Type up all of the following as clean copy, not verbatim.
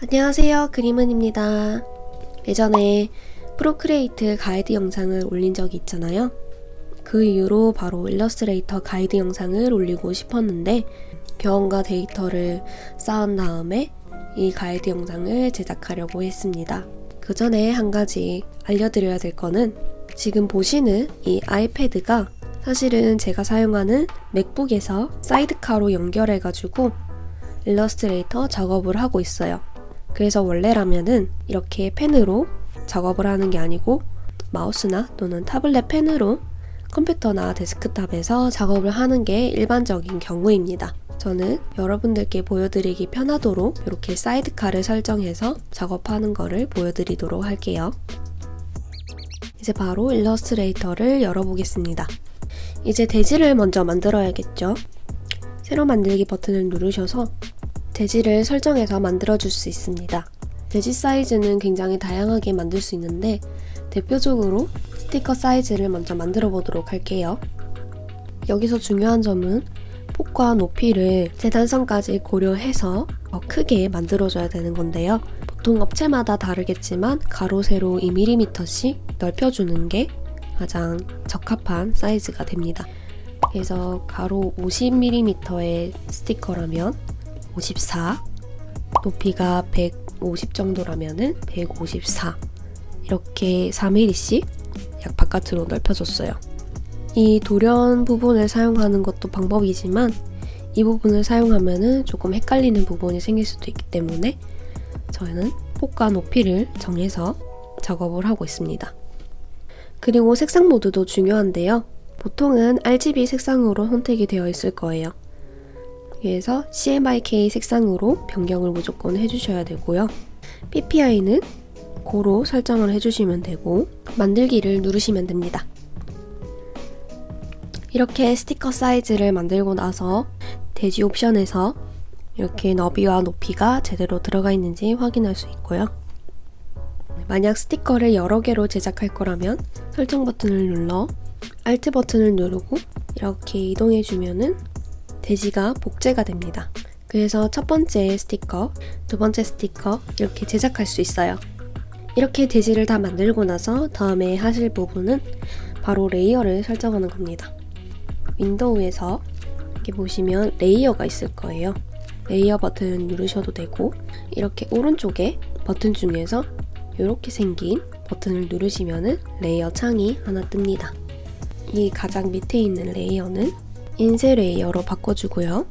안녕하세요, 그림은입니다. 예전에 프로크리에이트 가이드 영상을 올린 적이 있잖아요. 그 이후로 바로 일러스트레이터 가이드 영상을 올리고 싶었는데 경험과 데이터를 쌓은 다음에 이 가이드 영상을 제작하려고 했습니다. 그 전에 한 가지 알려드려야 될 거는 지금 보시는 이 아이패드가 사실은 제가 사용하는 맥북에서 사이드카로 연결해가지고 일러스트레이터 작업을 하고 있어요. 그래서 원래라면은 이렇게 펜으로 작업을 하는 게 아니고 마우스나 또는 타블렛 펜으로 컴퓨터나 데스크탑에서 작업을 하는 게 일반적인 경우입니다. 저는 여러분들께 보여드리기 편하도록 이렇게 사이드카를 설정해서 작업하는 거를 보여드리도록 할게요. 이제 바로 일러스트레이터를 열어보겠습니다. 이제 대지를 먼저 만들어야겠죠. 새로 만들기 버튼을 누르셔서 대지를 설정해서 만들어줄 수 있습니다. 대지 사이즈는 굉장히 다양하게 만들 수 있는데 대표적으로 스티커 사이즈를 먼저 만들어 보도록 할게요. 여기서 중요한 점은 폭과 높이를 재단선까지 고려해서 더 크게 만들어줘야 되는 건데요. 보통 업체마다 다르겠지만 가로, 세로 2mm씩 넓혀주는 게 가장 적합한 사이즈가 됩니다. 그래서 가로 50mm의 스티커라면 54, 높이가 150 정도라면은 154 이렇게 4mm씩 약 바깥으로 넓혀줬어요. 이 돌연 부분을 사용하는 것도 방법이지만 이 부분을 사용하면은 조금 헷갈리는 부분이 생길 수도 있기 때문에 저는 폭과 높이를 정해서 작업을 하고 있습니다. 그리고 색상 모드도 중요한데요. 보통은 RGB 색상으로 선택이 되어 있을 거예요. 그래서 CMYK 색상으로 변경을 무조건 해주셔야 되고요. PPI는 고로 설정을 해주시면 되고 만들기를 누르시면 됩니다. 이렇게 스티커 사이즈를 만들고 나서 대지 옵션에서 이렇게 너비와 높이가 제대로 들어가 있는지 확인할 수 있고요. 만약 스티커를 여러 개로 제작할 거라면 설정 버튼을 눌러 Alt 버튼을 누르고 이렇게 이동해주면은 대지가 복제가 됩니다. 그래서 첫 번째 스티커, 두 번째 스티커 이렇게 제작할 수 있어요. 이렇게 대지를 다 만들고 나서 다음에 하실 부분은 바로 레이어를 설정하는 겁니다. 윈도우에서 이렇게 보시면 레이어가 있을 거예요. 레이어 버튼 누르셔도 되고 이렇게 오른쪽에 버튼 중에서 이렇게 생긴 버튼을 누르시면은 레이어 창이 하나 뜹니다. 이 가장 밑에 있는 레이어는 인쇄 레이어로 바꿔주고요.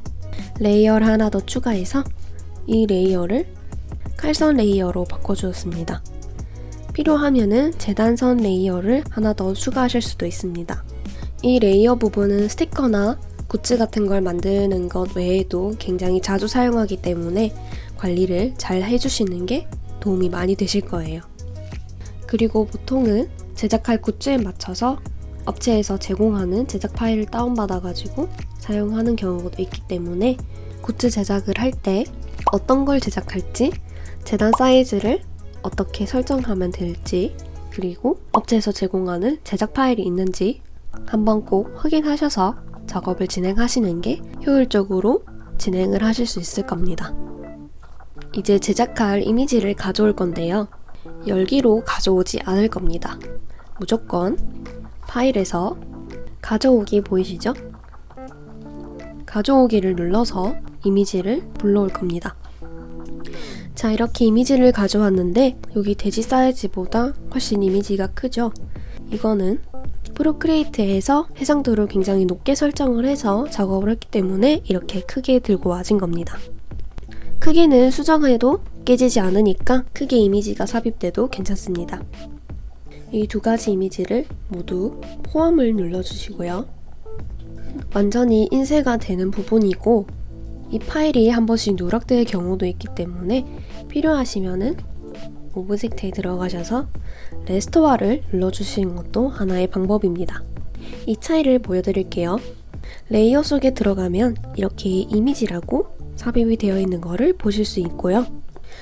레이어를 하나 더 추가해서 이 레이어를 칼선 레이어로 바꿔주었습니다. 필요하면은 재단선 레이어를 하나 더 추가하실 수도 있습니다. 이 레이어 부분은 스티커나 굿즈 같은 걸 만드는 것 외에도 굉장히 자주 사용하기 때문에 관리를 잘 해주시는 게 도움이 많이 되실 거예요. 그리고 보통은 제작할 굿즈에 맞춰서 업체에서 제공하는 제작 파일을 다운받아가지고 사용하는 경우도 있기 때문에 굿즈 제작을 할 때 어떤 걸 제작할지, 재단 사이즈를 어떻게 설정하면 될지, 그리고 업체에서 제공하는 제작 파일이 있는지 한번 꼭 확인하셔서 작업을 진행하시는 게 효율적으로 진행을 하실 수 있을 겁니다. 이제 제작할 이미지를 가져올 건데요. 열기로 가져오지 않을 겁니다. 무조건 파일에서 가져오기 보이시죠? 가져오기를 눌러서 이미지를 불러올 겁니다. 자, 이렇게 이미지를 가져왔는데 여기 대지 사이즈보다 훨씬 이미지가 크죠? 이거는 프로크리에이트에서 해상도를 굉장히 높게 설정을 해서 작업을 했기 때문에 이렇게 크게 들고 와진 겁니다. 크기는 수정해도 깨지지 않으니까 크게 이미지가 삽입돼도 괜찮습니다. 이 두 가지 이미지를 모두 포함을 눌러주시고요. 완전히 인쇄가 되는 부분이고 이 파일이 한 번씩 누락될 경우도 있기 때문에 필요하시면은 오브젝트에 들어가셔서 레스토어를 눌러주시는 것도 하나의 방법입니다. 이 차이를 보여드릴게요. 레이어 속에 들어가면 이렇게 이미지라고 삽입이 되어 있는 거를 보실 수 있고요.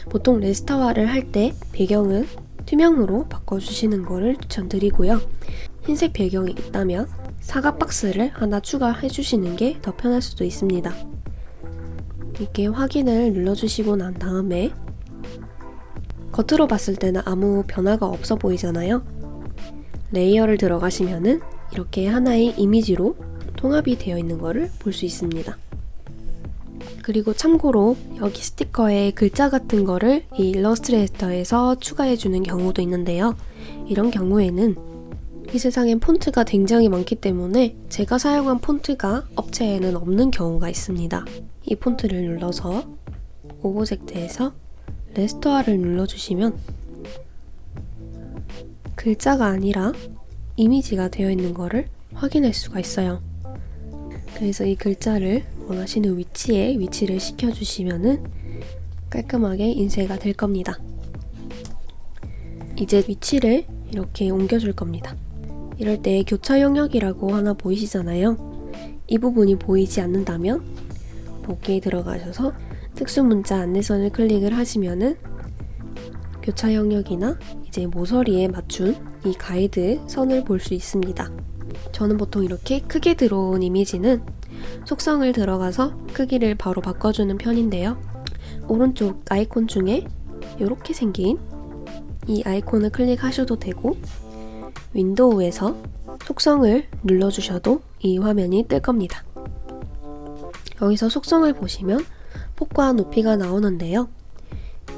보통 레스토어를 할 때 배경은 투명으로 바꿔주시는 거를 추천드리고요. 흰색 배경이 있다면 사각 박스를 하나 추가해 주시는 게 더 편할 수도 있습니다. 이렇게 확인을 눌러주시고 난 다음에 겉으로 봤을 때는 아무 변화가 없어 보이잖아요. 레이어를 들어가시면은 이렇게 하나의 이미지로 통합이 되어 있는 것을 볼 수 있습니다. 그리고 참고로 여기 스티커에 글자 같은 거를 이 일러스트레이터에서 추가해주는 경우도 있는데요. 이런 경우에는 이 세상엔 폰트가 굉장히 많기 때문에 제가 사용한 폰트가 업체에는 없는 경우가 있습니다. 이 폰트를 눌러서 오브젝트에서 레스토어를 눌러주시면 글자가 아니라 이미지가 되어 있는 것을 확인할 수가 있어요. 그래서 이 글자를 원하시는 위치에 위치를 시켜주시면은 깔끔하게 인쇄가 될 겁니다. 이제 위치를 이렇게 옮겨줄 겁니다. 이럴 때 교차 영역이라고 하나 보이시잖아요. 이 부분이 보이지 않는다면 보기에 들어가셔서 특수문자 안내선을 클릭을 하시면은 교차 영역이나 이제 모서리에 맞춘 이 가이드 선을 볼 수 있습니다. 저는 보통 이렇게 크게 들어온 이미지는 속성을 들어가서 크기를 바로 바꿔주는 편인데요. 오른쪽 아이콘 중에 이렇게 생긴 이 아이콘을 클릭하셔도 되고 윈도우에서 속성을 눌러주셔도 이 화면이 뜰 겁니다. 여기서 속성을 보시면 폭과 높이가 나오는데요.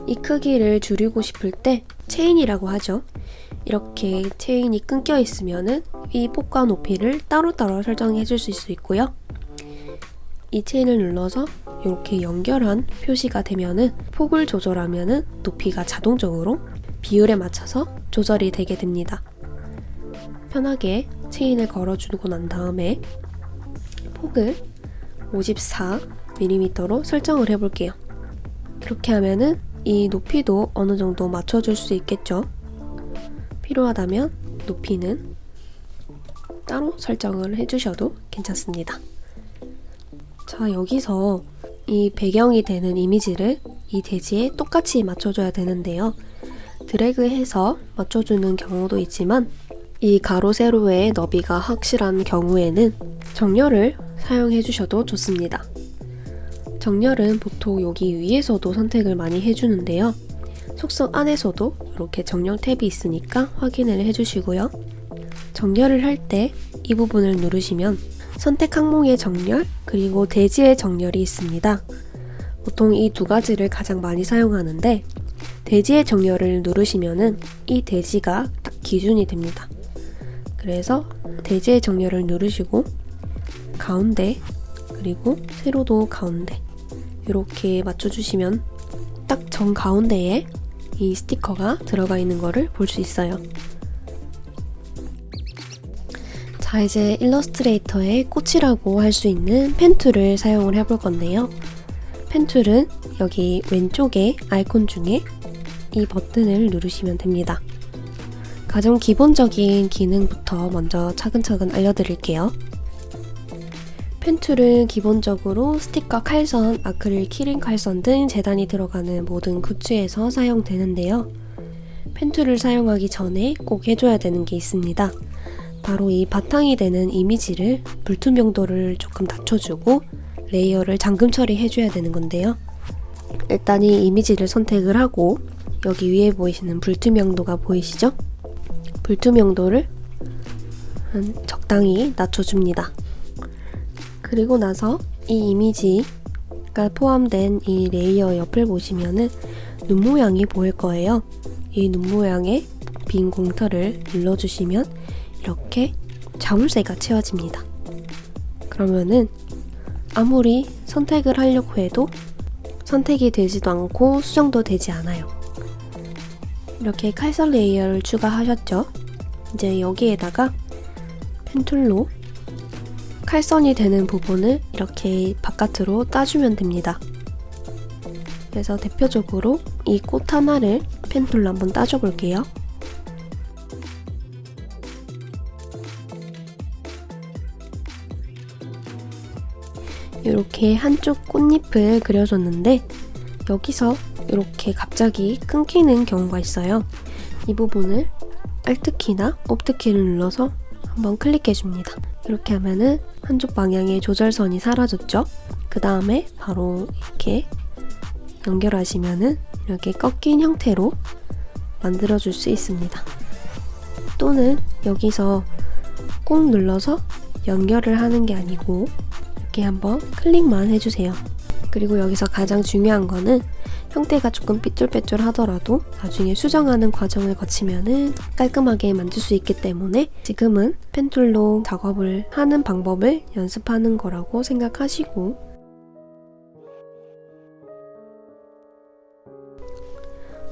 이 크기를 줄이고 싶을 때 체인이라고 하죠. 이렇게 체인이 끊겨 있으면은 이 폭과 높이를 따로따로 설정해 줄 수 있고요. 이 체인을 눌러서 이렇게 연결한 표시가 되면은 폭을 조절하면은 높이가 자동적으로 비율에 맞춰서 조절이 되게 됩니다. 편하게 체인을 걸어주고 난 다음에 폭을 54mm로 설정을 해볼게요. 그렇게 하면은 이 높이도 어느 정도 맞춰줄 수 있겠죠. 필요하다면 높이는 따로 설정을 해주셔도 괜찮습니다. 자, 여기서 이 배경이 되는 이미지를 이 대지에 똑같이 맞춰줘야 되는데요. 드래그해서 맞춰주는 경우도 있지만 이 가로 세로의 너비가 확실한 경우에는 정렬을 사용해 주셔도 좋습니다. 정렬은 보통 여기 위에서도 선택을 많이 해주는데요. 속성 안에서도 이렇게 정렬 탭이 있으니까 확인을 해주시고요. 정렬을 할 때 이 부분을 누르시면 선택 항목의 정렬 그리고 대지의 정렬이 있습니다. 보통 이 두 가지를 가장 많이 사용하는데 대지의 정렬을 누르시면은 이 대지가 딱 기준이 됩니다. 그래서 대지의 정렬을 누르시고 가운데 그리고 세로도 가운데 이렇게 맞춰주시면 딱 정 가운데에 이 스티커가 들어가 있는 거를 볼 수 있어요. 자, 이제 일러스트레이터의 꽃이라고 할 수 있는 펜 툴을 사용을 해볼 건데요. 펜 툴은 여기 왼쪽에 아이콘 중에 이 버튼을 누르시면 됩니다. 가장 기본적인 기능부터 먼저 차근차근 알려드릴게요. 펜 툴은 기본적으로 스티커 칼선, 아크릴 키링 칼선 등 재단이 들어가는 모든 굿즈에서 사용되는데요. 펜 툴을 사용하기 전에 꼭 해줘야 되는 게 있습니다. 바로 이 바탕이 되는 이미지를 불투명도를 조금 낮춰주고 레이어를 잠금 처리해줘야 되는 건데요. 일단 이 이미지를 선택을 하고 여기 위에 보이시는 불투명도가 보이시죠? 불투명도를 적당히 낮춰줍니다. 그리고 나서 이 이미지가 포함된 이 레이어 옆을 보시면은 눈 모양이 보일 거예요. 이 눈 모양의 빈 공터를 눌러주시면 이렇게 자물쇠가 채워집니다. 그러면은 아무리 선택을 하려고 해도 선택이 되지도 않고 수정도 되지 않아요. 이렇게 칼선 레이어를 추가하셨죠? 이제 여기에다가 펜툴로 칼선이 되는 부분을 이렇게 바깥으로 따주면 됩니다. 그래서 대표적으로 이 꽃 하나를 펜툴로 한번 따줘 볼게요. 이렇게 한쪽 꽃잎을 그려줬는데 여기서 이렇게 갑자기 끊기는 경우가 있어요. 이 부분을 Alt키나 Opt키를 눌러서 한번 클릭해줍니다. 이렇게 하면은 한쪽 방향의 조절선이 사라졌죠? 그 다음에 바로 이렇게 연결하시면은 이렇게 꺾인 형태로 만들어줄 수 있습니다. 또는 여기서 꾹 눌러서 연결을 하는 게 아니고 이렇게 한번 클릭만 해주세요. 그리고 여기서 가장 중요한 거는 형태가 조금 삐뚤빼뚤 하더라도 나중에 수정하는 과정을 거치면은 깔끔하게 만들 수 있기 때문에 지금은 펜툴로 작업을 하는 방법을 연습하는 거라고 생각하시고,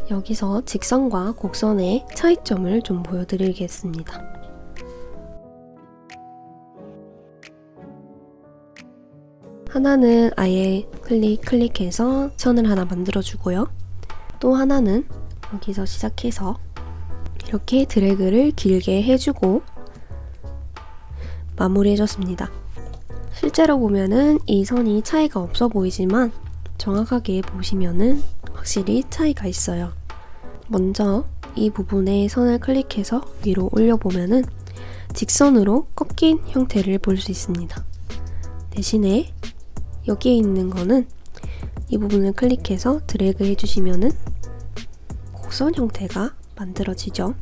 여기서 직선과 곡선의 차이점을 좀 보여드리겠습니다. 하나는 아예 클릭해서 선을 하나 만들어주고요. 또 하나는 여기서 시작해서 이렇게 드래그를 길게 해주고 마무리해줬습니다. 실제로 보면은 이 선이 차이가 없어 보이지만 정확하게 보시면은 확실히 차이가 있어요. 먼저 이 부분에 선을 클릭해서 위로 올려보면은 직선으로 꺾인 형태를 볼 수 있습니다. 대신에 여기에 있는 거는 이 부분을 클릭해서 드래그 해주시면은 곡선 형태가 만들어지죠.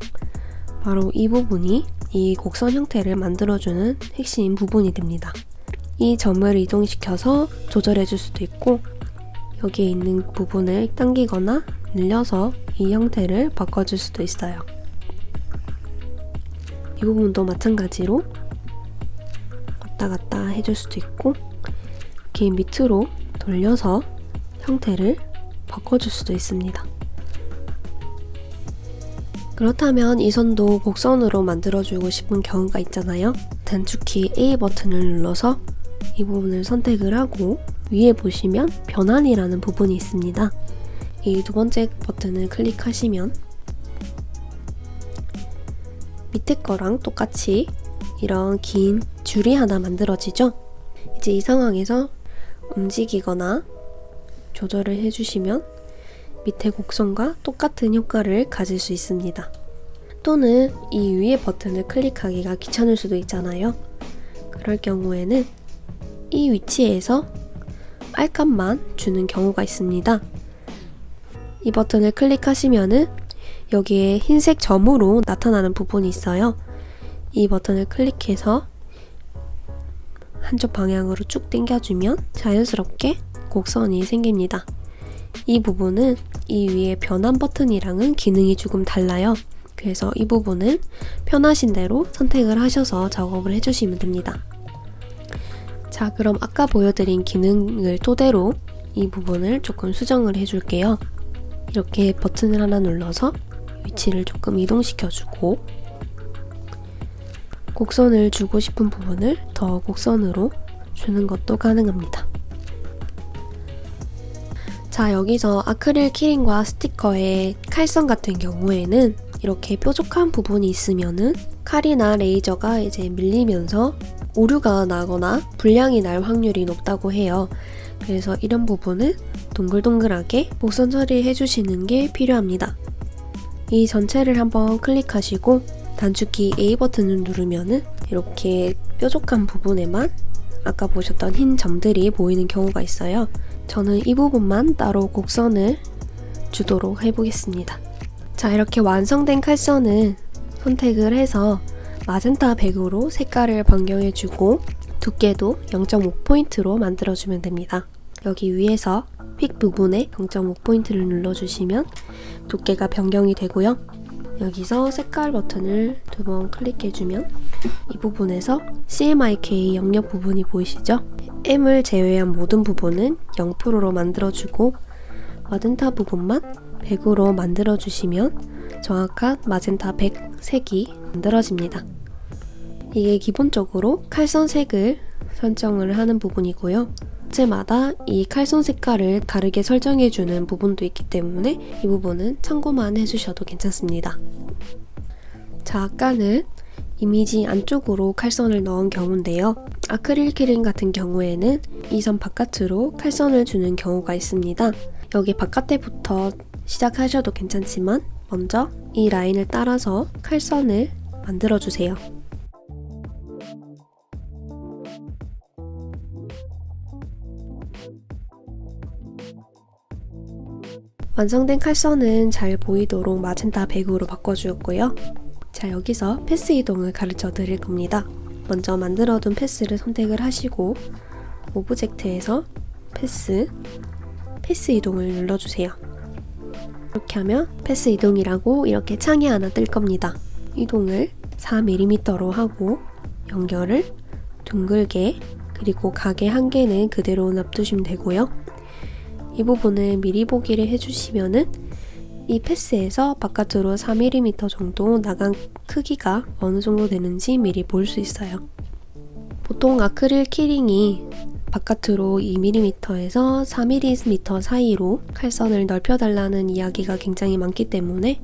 바로 이 부분이 이 곡선 형태를 만들어주는 핵심 부분이 됩니다. 이 점을 이동시켜서 조절해줄 수도 있고, 여기에 있는 부분을 당기거나 늘려서 이 형태를 바꿔줄 수도 있어요. 이 부분도 마찬가지로 왔다 갔다 해줄 수도 있고, 이렇게 밑으로 돌려서 형태를 바꿔줄 수도 있습니다. 그렇다면 이 선도 곡선으로 만들어주고 싶은 경우가 있잖아요. 단축키 A 버튼을 눌러서 이 부분을 선택을 하고 위에 보시면 변환이라는 부분이 있습니다. 이 두 번째 버튼을 클릭하시면 밑에 거랑 똑같이 이런 긴 줄이 하나 만들어지죠. 이제 이 상황에서 움직이거나 조절을 해주시면 밑에 곡선과 똑같은 효과를 가질 수 있습니다. 또는 이 위에 버튼을 클릭하기가 귀찮을 수도 있잖아요. 그럴 경우에는 이 위치에서 알감만 주는 경우가 있습니다. 이 버튼을 클릭하시면은 여기에 흰색 점으로 나타나는 부분이 있어요. 이 버튼을 클릭해서 한쪽 방향으로 쭉 당겨주면 자연스럽게 곡선이 생깁니다. 이 부분은 이 위에 변환 버튼이랑은 기능이 조금 달라요. 그래서 이 부분은 편하신 대로 선택을 하셔서 작업을 해주시면 됩니다. 자, 그럼 아까 보여드린 기능을 토대로 이 부분을 조금 수정을 해줄게요. 이렇게 버튼을 하나 눌러서 위치를 조금 이동시켜주고, 곡선을 주고 싶은 부분을 더 곡선으로 주는 것도 가능합니다. 자, 여기서 아크릴 키링과 스티커의 칼선 같은 경우에는 이렇게 뾰족한 부분이 있으면은 칼이나 레이저가 이제 밀리면서 오류가 나거나 불량이 날 확률이 높다고 해요. 그래서 이런 부분은 동글동글하게 곡선 처리해 주시는 게 필요합니다. 이 전체를 한번 클릭하시고 단축키 A 버튼을 누르면은 이렇게 뾰족한 부분에만 아까 보셨던 흰 점들이 보이는 경우가 있어요. 저는 이 부분만 따로 곡선을 주도록 해보겠습니다. 자, 이렇게 완성된 칼선은 선택을 해서 마젠타 100으로 색깔을 변경해주고 두께도 0.5포인트로 만들어주면 됩니다. 여기 위에서 픽 부분에 0.5포인트를 눌러주시면 두께가 변경이 되고요. 여기서 색깔 버튼을 두 번 클릭해주면 이 부분에서 CMYK 영역 부분이 보이시죠? M을 제외한 모든 부분은 0%로 만들어주고 마젠타 부분만 100으로 만들어주시면 정확한 마젠타 100 색이 만들어집니다. 이게 기본적으로 칼선 색을 설정을 하는 부분이고요. 문제마다 이 칼선 색깔을 다르게 설정해주는 부분도 있기 때문에 이 부분은 참고만 해주셔도 괜찮습니다. 자, 아까는 이미지 안쪽으로 칼선을 넣은 경우인데요. 아크릴 키링 같은 경우에는 이 선 바깥으로 칼선을 주는 경우가 있습니다. 여기 바깥에부터 시작하셔도 괜찮지만 먼저 이 라인을 따라서 칼선을 만들어주세요. 완성된 칼선은 잘 보이도록 마젠타 백으로 바꿔주었고요. 자, 여기서 패스 이동을 가르쳐 드릴 겁니다. 먼저 만들어둔 패스를 선택을 하시고 오브젝트에서 패스 이동을 눌러주세요. 이렇게 하면 패스 이동이라고 이렇게 창이 하나 뜰 겁니다. 이동을 4mm로 하고 연결을 둥글게 그리고 가게 한 개는 그대로 놔두시면 되고요. 이 부분을 미리 보기를 해주시면은 이 패스에서 바깥으로 4mm 정도 나간 크기가 어느 정도 되는지 미리 볼 수 있어요. 보통 아크릴 키링이 바깥으로 2mm에서 4mm 사이로 칼선을 넓혀달라는 이야기가 굉장히 많기 때문에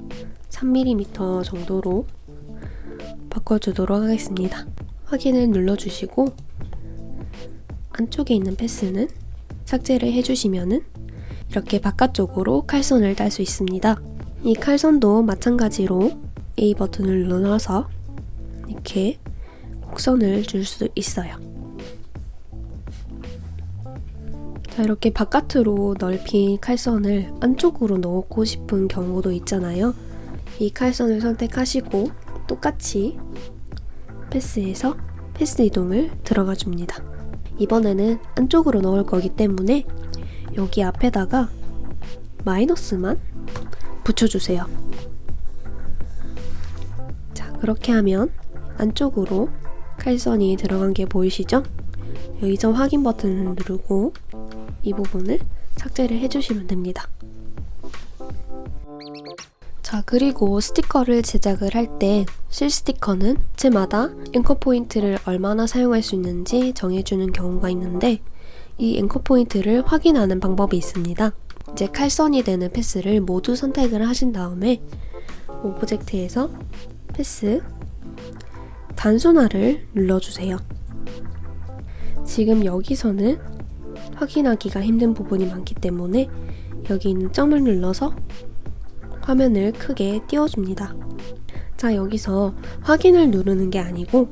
3mm 정도로 바꿔주도록 하겠습니다. 확인을 눌러주시고 안쪽에 있는 패스는 삭제를 해주시면은 이렇게 바깥쪽으로 칼선을 딸 수 있습니다. 이 칼선도 마찬가지로 A 버튼을 눌러서 이렇게 곡선을 줄 수 있어요. 자, 이렇게 바깥으로 넓힌 칼선을 안쪽으로 넣고 싶은 경우도 있잖아요. 이 칼선을 선택하시고 똑같이 패스에서 패스 이동을 들어가 줍니다. 이번에는 안쪽으로 넣을 거기 때문에 여기 앞에다가 마이너스만 붙여주세요. 자, 그렇게 하면 안쪽으로 칼선이 들어간 게 보이시죠? 여기서 확인 버튼을 누르고 이 부분을 삭제를 해주시면 됩니다. 자, 그리고 스티커를 제작을 할 때 실 스티커는 업체마다 앵커 포인트를 얼마나 사용할 수 있는지 정해주는 경우가 있는데 이 앵커 포인트를 확인하는 방법이 있습니다. 이제 칼선이 되는 패스를 모두 선택을 하신 다음에 오브젝트에서 패스 단순화를 눌러주세요. 지금 여기서는 확인하기가 힘든 부분이 많기 때문에 여기 있는 점을 눌러서 화면을 크게 띄워줍니다. 자, 여기서 확인을 누르는 게 아니고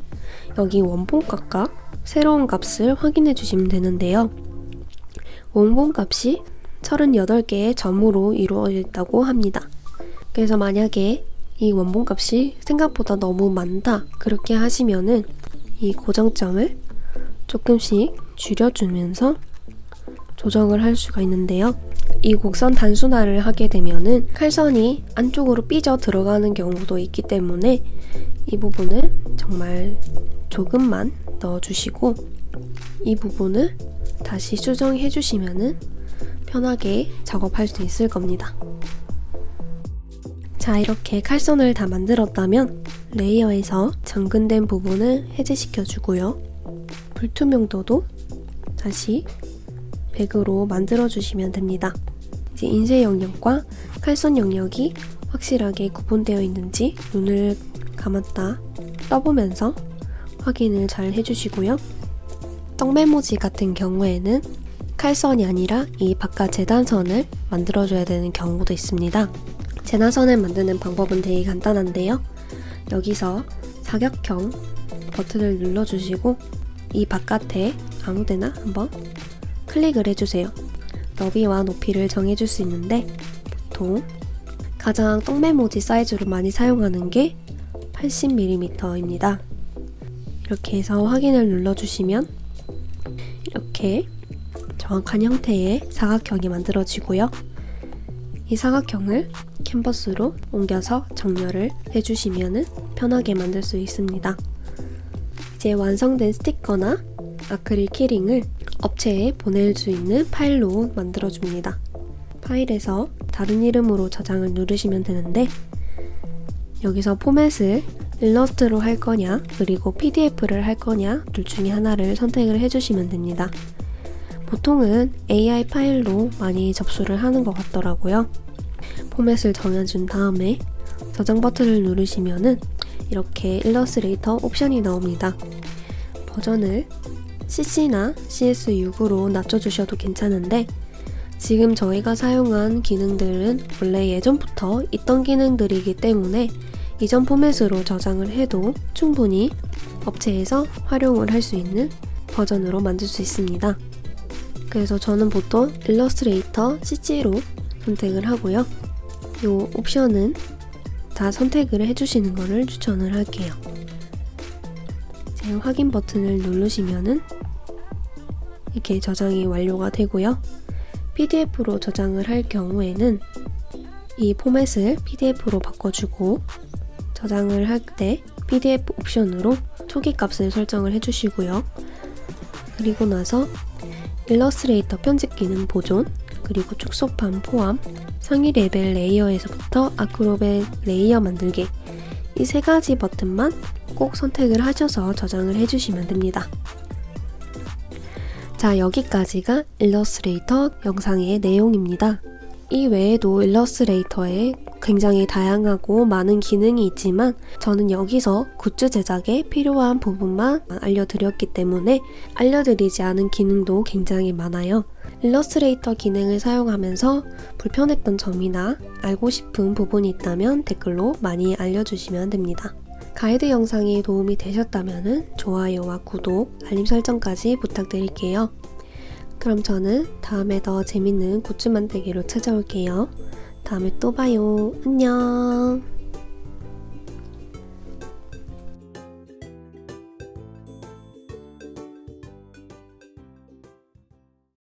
여기 원본값과 새로운 값을 확인해 주시면 되는데요. 원본값이 38개의 점으로 이루어졌다고 합니다. 그래서 만약에 이 원본값이 생각보다 너무 많다 그렇게 하시면은 이 고정점을 조금씩 줄여주면서 조정을 할 수가 있는데요. 이 곡선 단순화를 하게 되면은 칼선이 안쪽으로 삐져 들어가는 경우도 있기 때문에 이 부분을 정말 조금만 넣어주시고 이 부분을 다시 수정해 주시면은 편하게 작업할 수 있을 겁니다. 자, 이렇게 칼선을 다 만들었다면 레이어에서 정근된 부분을 해제시켜 주고요. 불투명도도 다시 100으로 만들어 주시면 됩니다. 이제 인쇄 영역과 칼선 영역이 확실하게 구분되어 있는지 눈을 감았다 떠보면서 확인을 잘 해주시고요. 떡메모지 같은 경우에는 칼선이 아니라 이 바깥 재단선을 만들어줘야 되는 경우도 있습니다. 재단선을 만드는 방법은 되게 간단한데요. 여기서 사각형 버튼을 눌러주시고 이 바깥에 아무데나 한번 클릭을 해주세요. 너비와 높이를 정해줄 수 있는데 보통 가장 떡메모지 사이즈로 많이 사용하는 게 80mm입니다. 이렇게 해서 확인을 눌러주시면 이렇게 정확한 형태의 사각형이 만들어지고요. 이 사각형을 캔버스로 옮겨서 정렬을 해주시면 편하게 만들 수 있습니다. 이제 완성된 스티커나 아크릴 키링을 업체에 보낼 수 있는 파일로 만들어줍니다. 파일에서 다른 이름으로 저장을 누르시면 되는데 여기서 포맷을 일러스트로 할 거냐 그리고 PDF를 할 거냐 둘 중에 하나를 선택을 해주시면 됩니다. 보통은 AI 파일로 많이 접수를 하는 것 같더라고요. 포맷을 정해준 다음에 저장 버튼을 누르시면은 이렇게 일러스트레이터 옵션이 나옵니다. 버전을 CC나 CS6으로 낮춰주셔도 괜찮은데 지금 저희가 사용한 기능들은 원래 예전부터 있던 기능들이기 때문에 이전 포맷으로 저장을 해도 충분히 업체에서 활용을 할 수 있는 버전으로 만들 수 있습니다. 그래서 저는 보통 일러스트레이터 CC로 선택을 하고요. 이 옵션은 다 선택을 해주시는 것을 추천을 할게요. 이제 확인 버튼을 누르시면은 이렇게 저장이 완료가 되고요. PDF로 저장을 할 경우에는 이 포맷을 PDF로 바꿔주고 저장을 할 때 PDF 옵션으로 초기 값을 설정을 해주시고요. 그리고 나서 일러스트레이터 편집 기능 보존, 그리고 축소판 포함, 상위 레벨 레이어에서부터 아크로벳 레이어 만들기, 이 세 가지 버튼만 꼭 선택을 하셔서 저장을 해주시면 됩니다. 자, 여기까지가 일러스트레이터 영상의 내용입니다. 이 외에도 일러스트레이터에 굉장히 다양하고 많은 기능이 있지만 저는 여기서 굿즈 제작에 필요한 부분만 알려드렸기 때문에 알려드리지 않은 기능도 굉장히 많아요. 일러스트레이터 기능을 사용하면서 불편했던 점이나 알고 싶은 부분이 있다면 댓글로 많이 알려주시면 됩니다. 가이드 영상이 도움이 되셨다면 좋아요와 구독, 알림 설정까지 부탁드릴게요. 그럼 저는 다음에 더 재밌는 굿즈 만들기로 찾아올게요. 다음에 또 봐요. 안녕.